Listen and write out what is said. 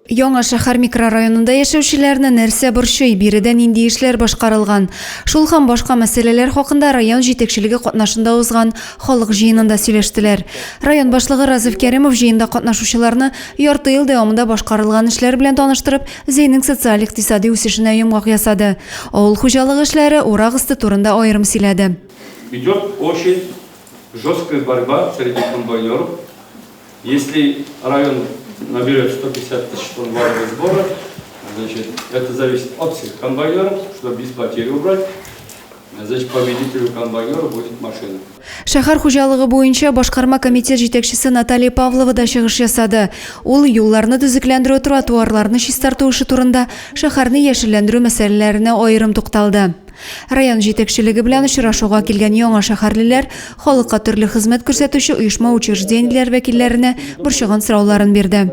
Яңа шәһәр микрорайонында яшәүчеләрне нәрсә борчый, биредән нинди эшләр башкарылган. Шул һәм башка мәсьәләләр хакында район җитәкчелеге катнашында узган халык җыенында сөйләштеләр. Район башлыгы Разиф Кәримов җыенда катнашучыларны ярты ел дәвамында башкарылган эшләр белән таныштырып, зәйнең социаль-икътисади үсешенә йомгак ясады. Авыл хуҗалыгы эшләре урак өсте турында аерым сөйләде. Идет очень жесткая борьба среди комбайнеров. Если район наберет 150 тысяч тонн валового сбора, значит, это зависит от всех комбайнеров, чтобы без потери убрать. Значит, победителю комбайнера будет машина. Шәһәр хуҗалыгы буенча башкарма комитет җитәкчесе Наталья Павлова да чыгыш ясады. Ул юлларны төзекләндерү, тротуарларны чистарту эше турында, шәһәрне яшелләндерү мәсьәләләренә аерым тукталды. Район җитәкчелеге белән очрашуга килгән яңа шәһәрлеләр халыкка төрле хезмәт күрсәтүче оешма учреждениеләр вәкилләренә борчыган сорауларын бирде.